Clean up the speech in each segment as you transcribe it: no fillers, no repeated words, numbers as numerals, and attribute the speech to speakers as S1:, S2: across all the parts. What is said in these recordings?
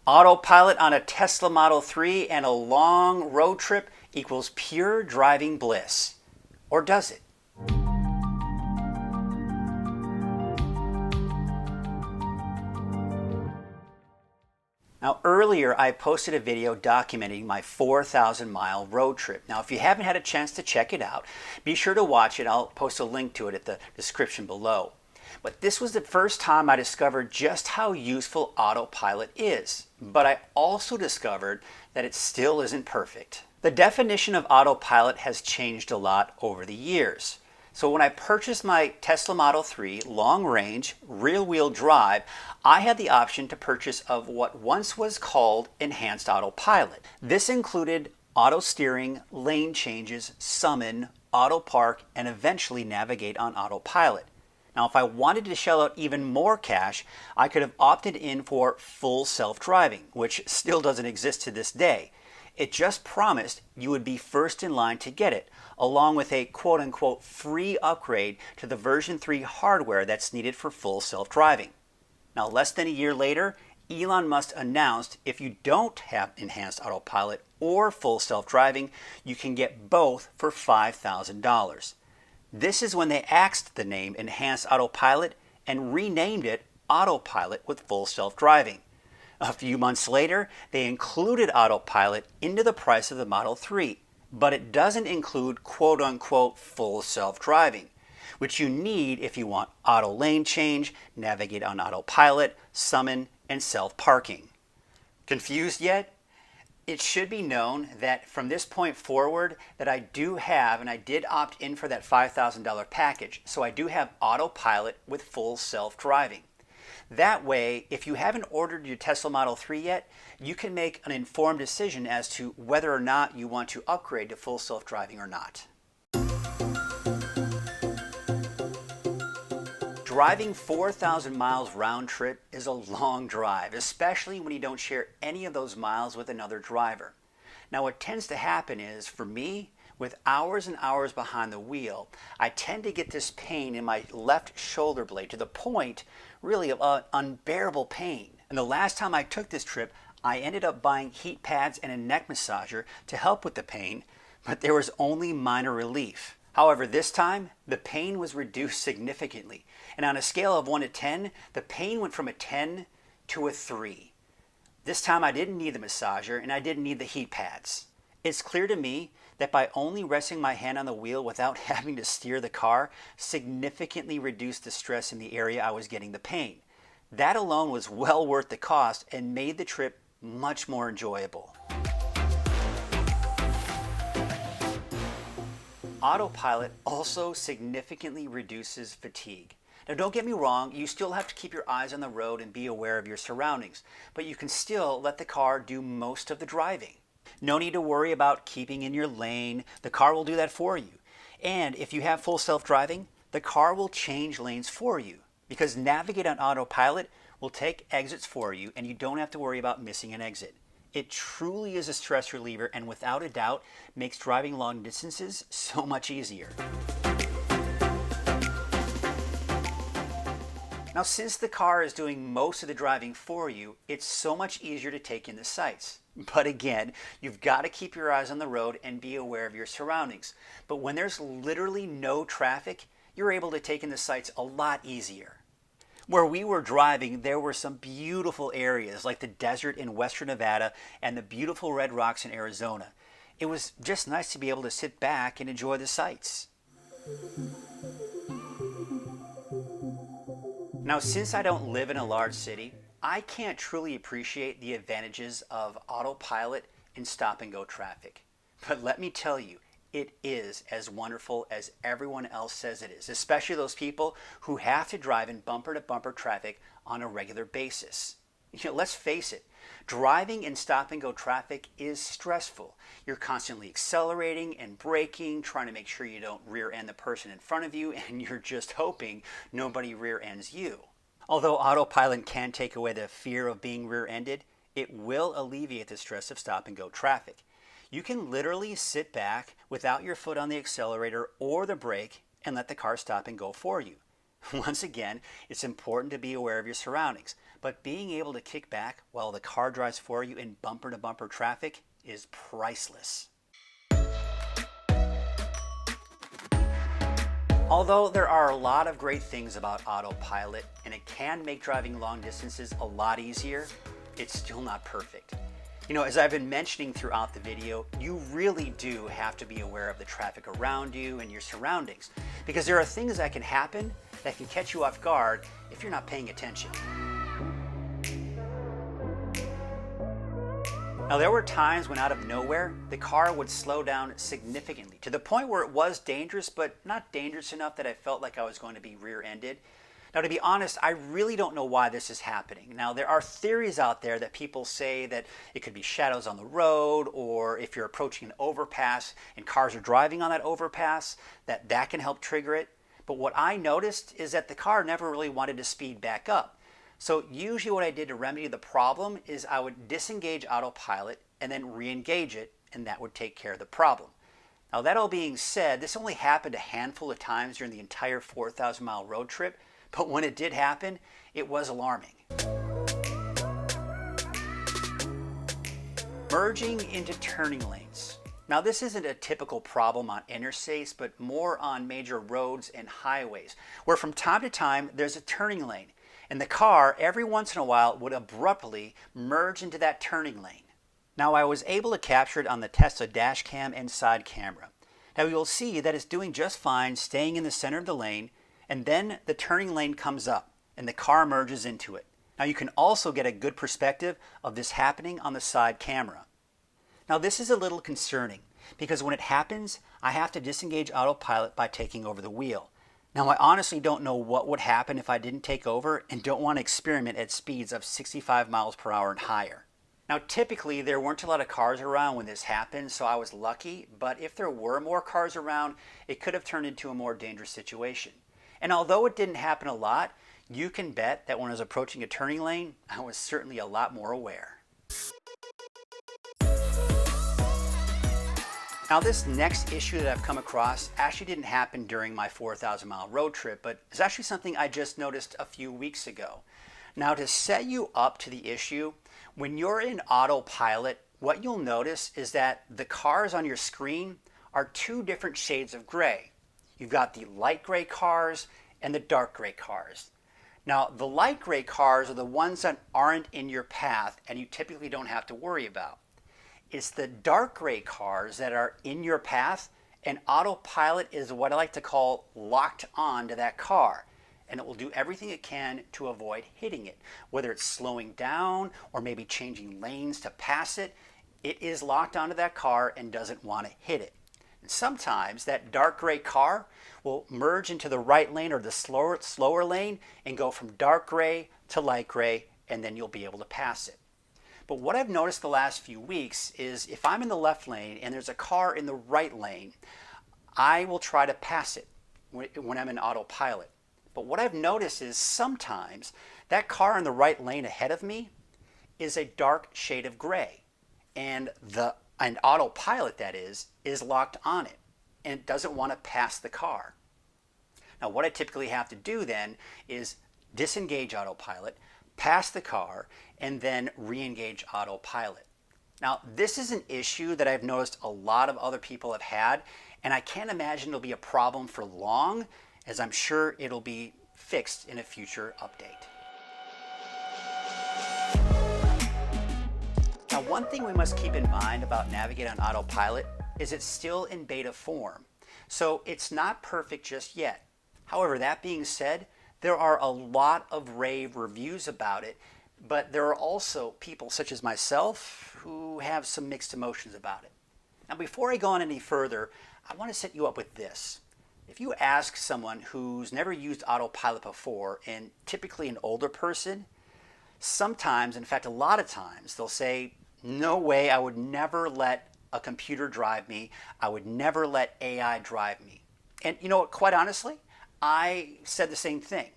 S1: Autopilot on a Tesla Model 3 and a long road trip equals pure driving bliss. Or does it? Now earlier I posted a video documenting my 4,000-mile road trip. Now if you haven't had a chance to check it out, be sure to watch it. I'll post a link to it at the description below. But this was the first time I discovered just how useful Autopilot is. But I also discovered that it still isn't perfect. The definition of Autopilot has changed a lot over the years. So when I purchased my Tesla Model 3 long-range, rear-wheel drive, I had the option to purchase of what once was called Enhanced Autopilot. This included auto steering, lane changes, summon, auto park, and eventually navigate on Autopilot. Now if I wanted to shell out even more cash, I could have opted in for full self-driving, which still doesn't exist to this day. It just promised you would be first in line to get it, along with a quote-unquote free upgrade to the version 3 hardware that's needed for full self-driving. Now less than a year later, Elon Musk announced if you don't have Enhanced Autopilot or full self-driving, you can get both for $5,000. This is when they axed the name Enhanced Autopilot and renamed it Autopilot with full self-driving. A few months later, they included Autopilot into the price of the Model 3, but it doesn't include quote-unquote full self-driving, which you need if you want auto lane change, navigate on Autopilot, summon, and self-parking. Confused yet? It should be known that from this point forward that I do have, and I did opt in for that $5,000 package, so I do have Autopilot with full self-driving. That way, if you haven't ordered your Tesla Model 3 yet, you can make an informed decision as to whether or not you want to upgrade to full self-driving or not. Driving 4,000 miles round trip is a long drive, especially when you don't share any of those miles with another driver. Now what tends to happen is, for me, with hours and hours behind the wheel, I tend to get this pain in my left shoulder blade to the point, really, of unbearable pain. And the last time I took this trip, I ended up buying heat pads and a neck massager to help with the pain, but there was only minor relief. However, this time, the pain was reduced significantly. And on a scale of 1 to 10, the pain went from a 10 to a 3. This time I didn't need the massager and I didn't need the heat pads. It's clear to me that by only resting my hand on the wheel without having to steer the car significantly reduced the stress in the area I was getting the pain. That alone was well worth the cost and made the trip much more enjoyable. Autopilot also significantly reduces fatigue. Now don't get me wrong, you still have to keep your eyes on the road and be aware of your surroundings, but you can still let the car do most of the driving. No need to worry about keeping in your lane. The car will do that for you. And if you have full self-driving, the car will change lanes for you, because Navigate on Autopilot will take exits for you and you don't have to worry about missing an exit. It truly is a stress reliever and without a doubt makes driving long distances so much easier. Now since the car is doing most of the driving for you, it's so much easier to take in the sights. But again, you've got to keep your eyes on the road and be aware of your surroundings. But when there's literally no traffic, you're able to take in the sights a lot easier. Where we were driving, there were some beautiful areas like the desert in western Nevada and the beautiful red rocks in Arizona. It was just nice to be able to sit back and enjoy the sights. Now, since I don't live in a large city, I can't truly appreciate the advantages of Autopilot in stop-and-go traffic. But let me tell you, it is as wonderful as everyone else says it is, especially those people who have to drive in bumper-to-bumper traffic on a regular basis. Let's face it, driving in stop-and-go traffic is stressful. You're constantly accelerating and braking, trying to make sure you don't rear-end the person in front of you, and you're just hoping nobody rear-ends you. Although Autopilot can take away the fear of being rear-ended, it will alleviate the stress of stop-and-go traffic. You can literally sit back without your foot on the accelerator or the brake and let the car stop and go for you. Once again, it's important to be aware of your surroundings, but being able to kick back while the car drives for you in bumper-to-bumper traffic is priceless. Although there are a lot of great things about Autopilot and it can make driving long distances a lot easier, it's still not perfect. You know, as I've been mentioning throughout the video, you really do have to be aware of the traffic around you and your surroundings, because there are things that can happen that can catch you off guard if you're not paying attention. Now, there were times when out of nowhere, the car would slow down significantly to the point where it was dangerous, but not dangerous enough that I felt like I was going to be rear-ended. Now, to be honest, I really don't know why this is happening. Now, there are theories out there that people say that it could be shadows on the road, or if you're approaching an overpass and cars are driving on that overpass, that can help trigger it. But what I noticed is that the car never really wanted to speed back up. So usually what I did to remedy the problem is I would disengage Autopilot and then re-engage it, and that would take care of the problem. Now, that all being said, this only happened a handful of times during the entire 4,000-mile road trip, but when it did happen, it was alarming. Merging into turning lanes. Now, this isn't a typical problem on interstates, but more on major roads and highways, where from time to time there's a turning lane, and the car every once in a while would abruptly merge into that turning lane. Now, I was able to capture it on the Tesla dash cam and side camera. Now, you'll see that it's doing just fine staying in the center of the lane, and then the turning lane comes up and the car merges into it. Now, you can also get a good perspective of this happening on the side camera. Now, this is a little concerning because when it happens, I have to disengage Autopilot by taking over the wheel. Now, I honestly don't know what would happen if I didn't take over and don't want to experiment at speeds of 65 miles per hour and higher. Now, typically, there weren't a lot of cars around when this happened, so I was lucky, but if there were more cars around, it could have turned into a more dangerous situation. And although it didn't happen a lot, you can bet that when I was approaching a turning lane, I was certainly a lot more aware. Now, this next issue that I've come across actually didn't happen during my 4,000-mile road trip, but it's actually something I just noticed a few weeks ago. Now, to set you up to the issue, when you're in Autopilot, what you'll notice is that the cars on your screen are two different shades of gray. You've got the light gray cars and the dark gray cars. Now, the light gray cars are the ones that aren't in your path and you typically don't have to worry about. It's the dark gray cars that are in your path, and Autopilot is what I like to call locked on to that car, and it will do everything it can to avoid hitting it. Whether it's slowing down or maybe changing lanes to pass it, it is locked onto that car and doesn't want to hit it. And sometimes that dark gray car will merge into the right lane or the slower lane and go from dark gray to light gray, and then you'll be able to pass it. But what I've noticed the last few weeks is if I'm in the left lane and there's a car in the right lane, I will try to pass it when I'm in Autopilot. But what I've noticed is sometimes that car in the right lane ahead of me is a dark shade of gray, and Autopilot, that is locked on it, and it doesn't want to pass the car. Now, what I typically have to do then is disengage Autopilot, pass the car, and then re-engage Autopilot. Now, this is an issue that I've noticed a lot of other people have had, and I can't imagine it'll be a problem for long, as I'm sure it'll be fixed in a future update. Now, one thing we must keep in mind about navigating on Autopilot is it's still in beta form, so it's not perfect just yet. However, that being said, there are a lot of rave reviews about it, but there are also people such as myself who have some mixed emotions about it. Now, before I go on any further, I want to set you up with this. If you ask someone who's never used Autopilot before, and typically an older person, sometimes, in fact a lot of times, they'll say, no way, I would never let a computer drive me. I would never let AI drive me. And you know what, quite honestly, I said the same thing.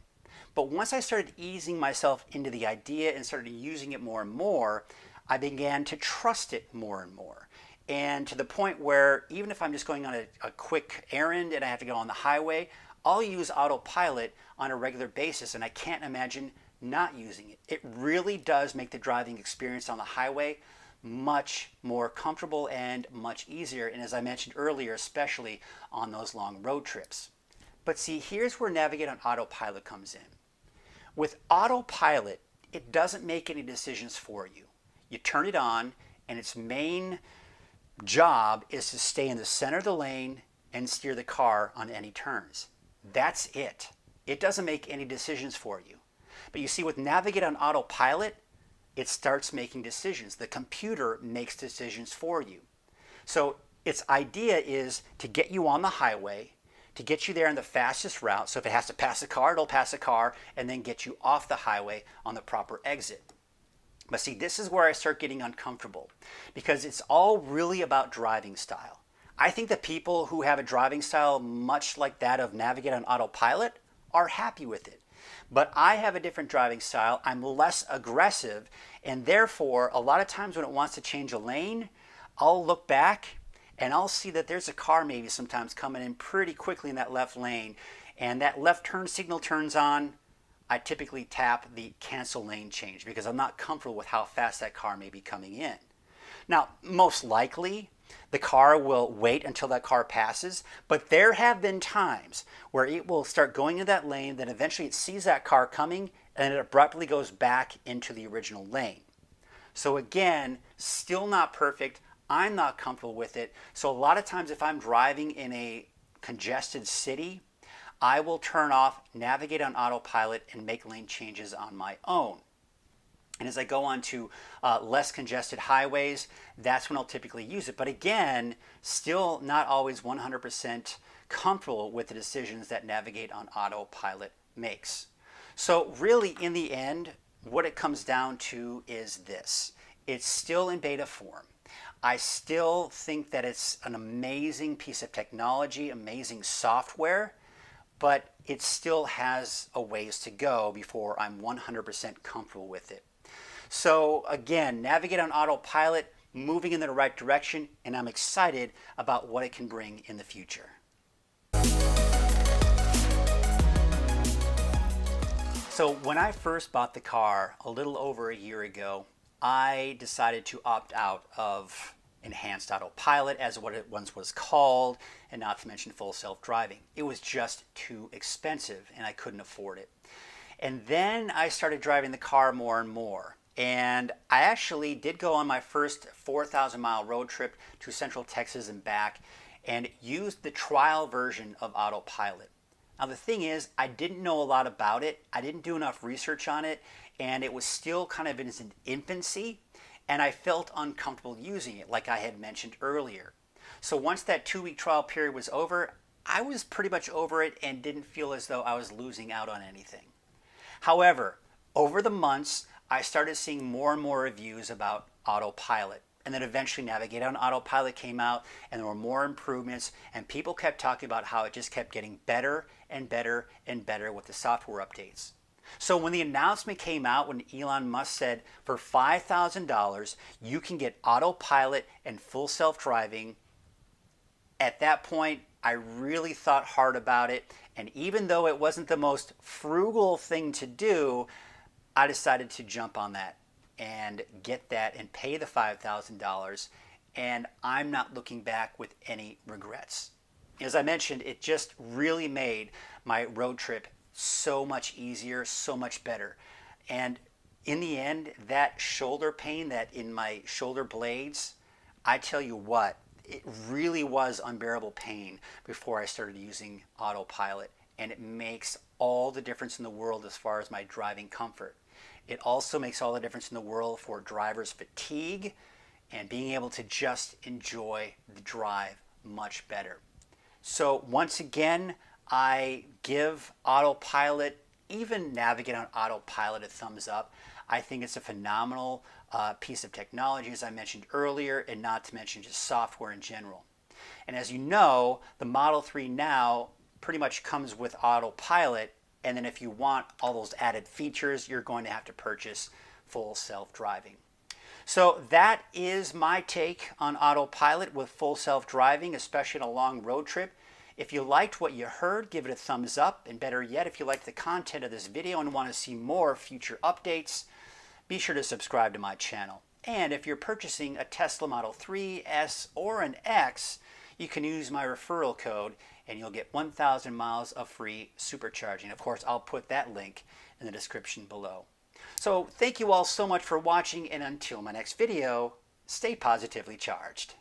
S1: But once I started easing myself into the idea and started using it more and more, I began to trust it more and more. And to the point where even if I'm just going on a quick errand and I have to go on the highway, I'll use Autopilot on a regular basis, and I can't imagine not using it. It really does make the driving experience on the highway much more comfortable and much easier. And as I mentioned earlier, especially on those long road trips. But see, here's where Navigate on Autopilot comes in. With Autopilot, it doesn't make any decisions for you. You turn it on, and its main job is to stay in the center of the lane and steer the car on any turns. That's it. It doesn't make any decisions for you. But you see, with Navigate on Autopilot, it starts making decisions. The computer makes decisions for you. So its idea is to get you on the highway, to get you there in the fastest route. So if it has to pass a car, it'll pass a car, and then get you off the highway on the proper exit. But see, this is where I start getting uncomfortable, because it's all really about driving style. I think the people who have a driving style much like that of Navigate on Autopilot are happy with it. But I have a different driving style. I'm less aggressive, and therefore, a lot of times when it wants to change a lane, I'll look back and I'll see that there's a car maybe sometimes coming in pretty quickly in that left lane, and that left turn signal turns on. I typically tap the cancel lane change because I'm not comfortable with how fast that car may be coming in. Now, most likely, the car will wait until that car passes, but there have been times where it will start going in that lane, then eventually it sees that car coming, and it abruptly goes back into the original lane. So again, still not perfect. I'm not comfortable with it. So a lot of times if I'm driving in a congested city, I will turn off Navigate on Autopilot and make lane changes on my own. And as I go on to less congested highways, that's when I'll typically use it. But again, still not always 100% comfortable with the decisions that Navigate on Autopilot makes. So really, in the end, what it comes down to is this. It's still in beta form. I still think that it's an amazing piece of technology, amazing software, but it still has a ways to go before I'm 100% comfortable with it. So again, Navigate on Autopilot, moving in the right direction, and I'm excited about what it can bring in the future. So when I first bought the car a little over a year ago, I decided to opt out of Enhanced Autopilot, as what it once was called, and not to mention full self-driving. It was just too expensive and I couldn't afford it. And then I started driving the car more and more. And I actually did go on my first 4,000-mile road trip to Central Texas and back and used the trial version of Autopilot. Now the thing is, I didn't know a lot about it. I didn't do enough research on it, and it was still kind of in its infancy, and I felt uncomfortable using it, like I had mentioned earlier. So once that 2-week trial period was over, I was pretty much over it and didn't feel as though I was losing out on anything. However, over the months, I started seeing more and more reviews about Autopilot. And then eventually Navigate on Autopilot came out, and there were more improvements, and people kept talking about how it just kept getting better and better and better with the software updates. So when the announcement came out, when Elon Musk said for $5,000 you can get Autopilot and full self-driving, at that point I really thought hard about it, and even though it wasn't the most frugal thing to do, I decided to jump on that and get that and pay the $5,000, and I'm not looking back with any regrets. As I mentioned, it just really made my road trip so much easier, so much better. And in the end, that shoulder pain that in my shoulder blades, I tell you what, it really was unbearable pain before I started using Autopilot, and it makes all the difference in the world as far as my driving comfort. It also makes all the difference in the world for driver's fatigue and being able to just enjoy the drive much better. So once again, I give Autopilot, even Navigate on Autopilot, a thumbs up. I think it's a phenomenal piece of technology, as I mentioned earlier, and not to mention just software in general. And as you know, the Model 3 now pretty much comes with Autopilot, and then if you want all those added features, you're going to have to purchase full self-driving. So that is my take on Autopilot with full self-driving, especially on a long road trip. If you liked what you heard, give it a thumbs up, and better yet, if you liked the content of this video and want to see more future updates, be sure to subscribe to my channel. And if you're purchasing a Tesla Model 3, S, or an X, you can use my referral code and you'll get 1,000 miles of free supercharging. Of course, I'll put that link in the description below. So thank you all so much for watching, and until my next video, stay positively charged.